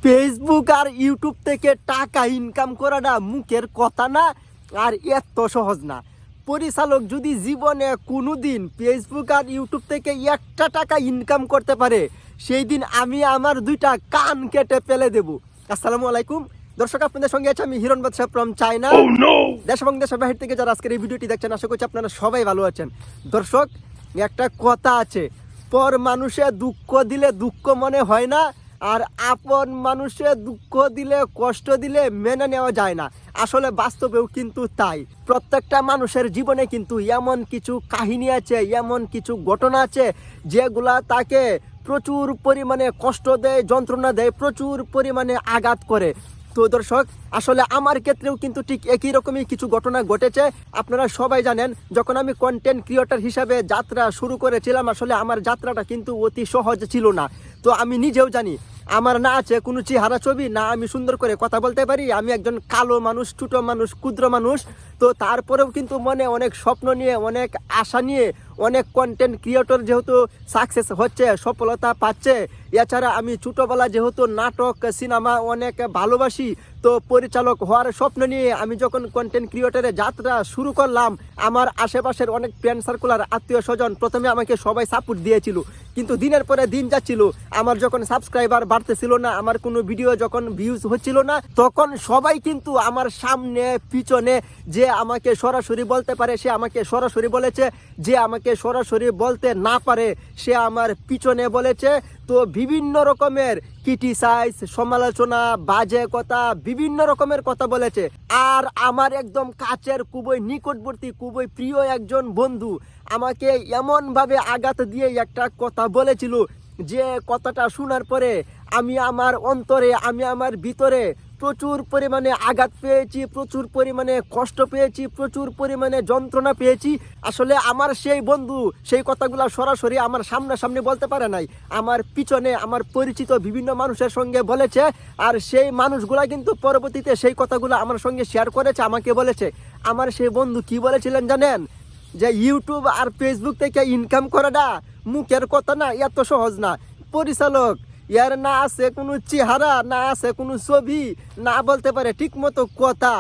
Facebook আর YouTube থেকে টাকা income করাটা মুখের কথা না, আর এত সহজ না। পরিচালক যদি জীবনে কোনো দিন ফেসবুক আর ইউটিউব থেকে একটা টাকা ইনকাম করতে পারে, সেই দিন আমি আমার দুইটা কান কেটে ফেলে দেব। আসসালামু আলাইকুম দর্শক, আপনাদের সঙ্গে আছে আমি হিরণ বাদশা ফ্রম চায়না। দেশ এবং দেশের বাহির থেকে যারা আজকের এই ভিডিওটি দেখছেন, আশা করছি আপনারা সবাই ভালো আছেন। দর্শক, একটা কথা আছে, পর মানুষে দুঃখ দিলে দুঃখ মনে হয় না, আর আপন মানুষে দুঃখ দিলে কষ্ট দিলে মেনে নেওয়া যায় না। আসলে বাস্তবেও কিন্তু তাই। প্রত্যেকটা মানুষের জীবনে কিন্তু এমন কিছু কাহিনী আছে, এমন কিছু ঘটনা আছে যেগুলা তাকে প্রচুর পরিমাণে কষ্ট দেয়, যন্ত্রণা দেয়, প্রচুর পরিমাণে আঘাত করে। তো দর্শক, আসলে আমার ক্ষেত্রেও কিন্তু ঠিক একই রকমই কিছু ঘটনা ঘটেছে। আপনারা সবাই জানেন, যখন আমি কন্টেন্ট ক্রিয়েটর হিসাবে যাত্রা শুরু করেছিলাম, আসলে আমার যাত্রাটা কিন্তু অতি সহজ ছিল না। তো আমি নিজেও জানি, আমার না আছে কোনো চেহারা ছবি, না আমি সুন্দর করে কথা বলতে পারি, আমি একজন কালো মানুষ, ছোটো মানুষ, ক্ষুদ্র মানুষ। তো তারপরেও কিন্তু মনে অনেক স্বপ্ন নিয়ে, অনেক আশা নিয়ে, অনেক কন্টেন্ট ক্রিয়েটর যেহেতু সাকসেস হচ্ছে, সফলতা পাচ্ছে, এছাড়া আমি ছোটোবেলা যেহেতু নাটক সিনেমা অনেক ভালোবাসি, তো পরিচালক হওয়ার স্বপ্ন নিয়ে আমি যখন কন্টেন্ট ক্রিয়েটরের যাত্রা শুরু করলাম, আমার আশেপাশের অনেক ফ্রেন্ড সার্কুলার, আত্মীয় স্বজন প্রথমে আমাকে সবাই সাপোর্ট দিয়েছিল। কিন্তু দিনের পরে দিন যাচ্ছিল, আমার যখন সাবস্ক্রাইবার বাড়তেছিল না, আমার কোনো ভিডিও যখন ভিউজ হচ্ছিল না, তখন সবাই কিন্তু আমার সামনে পিছনে, যে আমাকে সরাসরি বলতে পারে সে আমাকে সরাসরি বলেছে, যে আমাকে সরাসরি বলতে না পারে সে আমার পিছনে বলেছে। তো বিভিন্ন রকমের ক্রিটিসাইজ, সমালোচনা, বাজে কথা, বিভিন্ন রকমের কথা বলেছে। আর আমার একদম কাছের, খুবই নিকটবর্তী, খুবই প্রিয় একজন বন্ধু আমাকে এমনভাবে আঘাত দিয়ে একটা কথা বলেছিল, যে কথাটা শোনার পরে আমি আমার অন্তরে, আমি আমার ভিতরে প্রচুর পরিমাণে আঘাত পেয়েছি, প্রচুর পরিমাণে কষ্ট পেয়েছি, প্রচুর পরিমাণে যন্ত্রণা পেয়েছি। আসলে আমার সেই বন্ধু সেই কথাগুলো সরাসরি আমার সামনাসামনি বলতে পারে নাই, আমার পিছনে আমার পরিচিত বিভিন্ন মানুষের সঙ্গে বলেছে। আর সেই মানুষগুলা কিন্তু পরবর্তীতে সেই কথাগুলো আমার সঙ্গে শেয়ার করেছে, আমাকে বলেছে। আমার সেই বন্ধু কি বলেছিলেন জানেন? যে ইউটিউব আর ফেসবুক থেকে ইনকাম করাটা মুখের কথা না, এত সহজ না। পরিচালক, ইয়ার না আছে কোনো চেহারা, না আছে কোনো ছবি, না বলতে পারে ঠিক মতো কথা,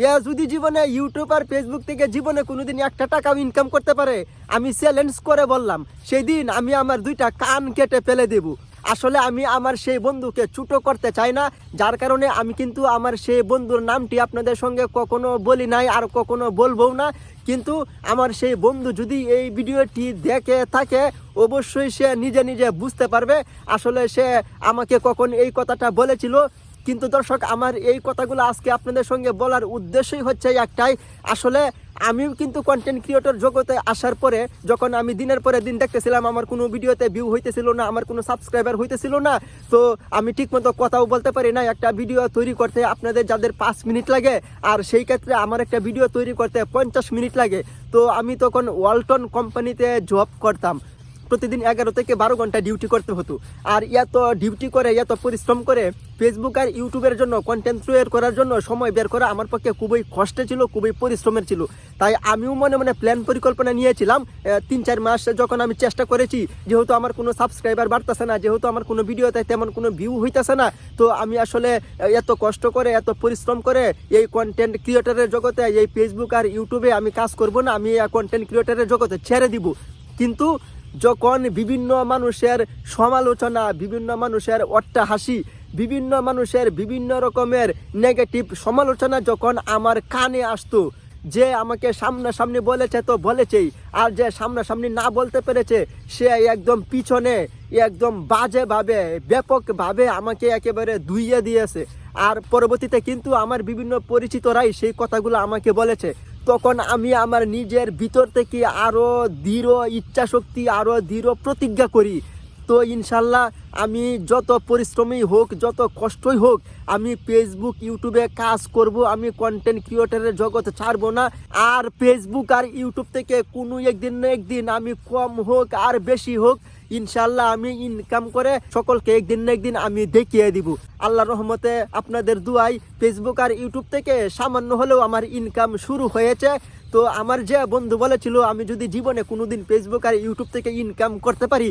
ইয়া যদি জীবনে ইউটিউব আর ফেসবুক থেকে জীবনে কোনোদিন একটা টাকাও ইনকাম করতে পারে, আমি চ্যালেঞ্জ করে বললাম, সেই দিন আমি আমার দুইটা কান কেটে ফেলে দেব। আসলে আমি আমার সেই বন্ধুকে ছোট করতে চাই না, যার কারণে আমি কিন্তু আমার সেই বন্ধুর নামটি আপনাদের সঙ্গে কখনো বলি নাই, আর কখনো বলবো না। কিন্তু আমার সেই বন্ধু যদি এই ভিডিওটি দেখে থাকে, অবশ্যই সে নিজে নিজে বুঝতে পারবে আসলে সে আমাকে কখন এই কথাটা বলেছিল। কিন্তু দর্শক, আমার এই কথাগুলো আজকে আপনাদের সঙ্গে বলার উদ্দেশ্যই হচ্ছে একটাই। আসলে আমিও কিন্তু কন্টেন্ট ক্রিয়েটর জগতে আসার পরে, যখন আমি দিনের পরে দিন দেখতেছিলাম আমার কোনো ভিডিওতে ভিউ হইতেছিল না, আমার কোনো সাবস্ক্রাইবার হইতেছিল না, তো আমি ঠিকমতো কথাও বলতে পারি না। একটা ভিডিও তৈরি করতে আপনাদের যাদের 5 মিনিট লাগে, আর সেই ক্ষেত্রে আমার একটা ভিডিও তৈরি করতে 50 মিনিট লাগে। তো আমি তখন ওয়ালটন কোম্পানিতে জব করতাম, প্রতিদিন 11 থেকে 12 ঘন্টা ডিউটি করতে হতো। আর এত ডিউটি করে, এত পরিশ্রম করে ফেসবুক আর ইউটিউবের জন্য কন্টেন্ট তৈরি করার জন্য সময় বের করা আমার পক্ষে খুবই কষ্টে ছিল, খুবই পরিশ্রমের ছিল। তাই আমিও মনে মনে প্ল্যান পরিকল্পনা নিয়েছিলাম। 3-4 মাস যখন আমি চেষ্টা করেছি, যেহেতু আমার কোনো সাবস্ক্রাইবার বাড়তেছে না, যেহেতু আমার কোনো ভিডিওতে তেমন কোনো ভিউ হইতেছে না, তো আমি আসলে এত কষ্ট করে, এত পরিশ্রম করে এই কন্টেন্ট ক্রিয়েটরের জগতে, এই ফেসবুক আর ইউটিউবে আমি কাজ করব না, আমি এই কন্টেন্ট ক্রিয়েটরের জগতে ছেড়ে দিব। কিন্তু যখন বিভিন্ন মানুষের সমালোচনা, বিভিন্ন মানুষের অট্টহাসি, বিভিন্ন মানুষের বিভিন্ন রকমের নেগেটিভ সমালোচনা যখন আমার কানে আসতো, যে আমাকে সামনাসামনি বলেছে তো বলেছেই, আর যে সামনাসামনি না বলতে পেরেছে সে একদম পিছনে একদম বাজেভাবে, ব্যাপকভাবে আমাকে একেবারে ধুইয়ে দিয়েছে। আর পরবর্তীতে কিন্তু আমার বিভিন্ন পরিচিতরাই সেই কথাগুলো আমাকে বলেছে। তখন আমি আমার নিজের ভিতর থেকে আরও দৃঢ় ইচ্ছাশক্তি, আরও দৃঢ় প্রতিজ্ঞা করি, তো ইনশাল্লাহ আমি যত পরিশ্রমই হোক, যত কষ্টই হোক, আমি ফেসবুক ইউটিউবে কাজ করব, আমি কন্টেন্ট ক্রিয়েটরের জগৎ ছাড়বো না। আর ফেসবুক আর ইউটিউব থেকে কোনো একদিন না একদিন, আমি কম হোক আর বেশি হোক, ইনশাল্লাহ আমি ইনকাম করে সকলকে একদিন না একদিন আমি দেখিয়ে দিব। আল্লাহর রহমতে, আপনাদের দুয়াই ফেসবুক আর ইউটিউব থেকে সামান্য হলেও আমার ইনকাম শুরু হয়েছে। তো আমার যে বন্ধু বলেছিল আমি যদি জীবনে কোনোদিন ফেসবুক আর ইউটিউব থেকে ইনকাম করতে পারি,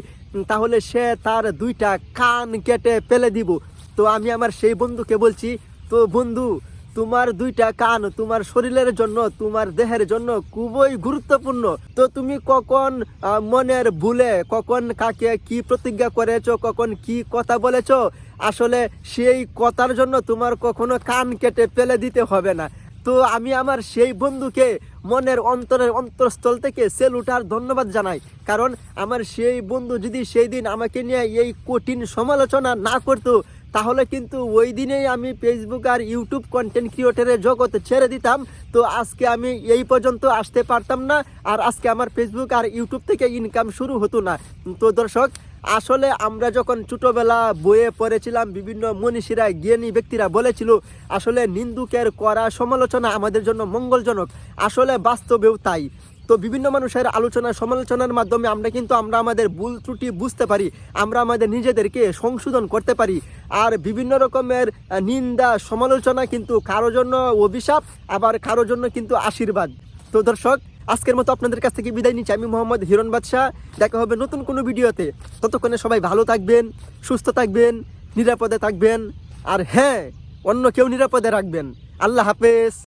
তাহলে সে তার দুইটা কান কেটে ফেলে দিব। তো আমি আমার সেই বন্ধুকে বলছি, তো বন্ধু তোমার দুইটা কান তোমার শরীরের জন্য, তোমার দেহের জন্য খুবই গুরুত্বপূর্ণ। তো তুমি কখন মনের ভুলে কখন কাকে কি প্রতিজ্ঞা করেছো, কখন কি কথা বলেছো, আসলে সেই কথার জন্য তোমার কখনো কান কেটে ফেলে দিতে হবে না। তো আমি আমার সেই বন্ধুকে মনের অন্তরের অন্তরস্থল থেকে সেলুট আর ধন্যবাদ জানাই। কারণ আমার সেই বন্ধু যদি সেই দিন আমাকে নিয়ে এই কঠিন সমালোচনা না করতো, তাহলে কিন্তু ওই দিনেই আমি ফেসবুক আর ইউটিউব কন্টেন্ট ক্রিয়েটরের জগতে ছেড়ে দিতাম। তো আজকে আমি এই পর্যন্ত আসতে পারতাম না, আর আজকে আমার ফেসবুক আর ইউটিউব থেকে ইনকাম শুরু হতো না। তো দর্শক, আসলে আমরা যখন ছোটোবেলা বইয়ে পড়েছিলাম, বিভিন্ন মনীষীরা জ্ঞানী ব্যক্তিরা বলেছিল আসলে নিন্দুকের করা সমালোচনা আমাদের জন্য মঙ্গলজনক। আসলে বাস্তবেও তাই। তো বিভিন্ন মানুষের আলোচনা সমালোচনার মাধ্যমে আমরা আমাদের ভুল ত্রুটি বুঝতে পারি, আমরা আমাদের নিজেদেরকে সংশোধন করতে পারি। আর বিভিন্ন রকমের নিন্দা সমালোচনা কিন্তু কারো জন্য অভিশাপ, আবার কারো জন্য কিন্তু আশীর্বাদ। তো দর্শক, আজকের মতো আপনাদের কাছ থেকে বিদায় নিচ্ছি। আমি মোহাম্মদ হিরণ বাদশাহ। দেখা হবে নতুন কোনো ভিডিওতে। ততক্ষণে সবাই ভালো থাকবেন, সুস্থ থাকবেন, নিরাপদে থাকবেন, আর হ্যাঁ, অন্য কেউ নিরাপদে রাখবেন। আল্লাহ হাফেজ।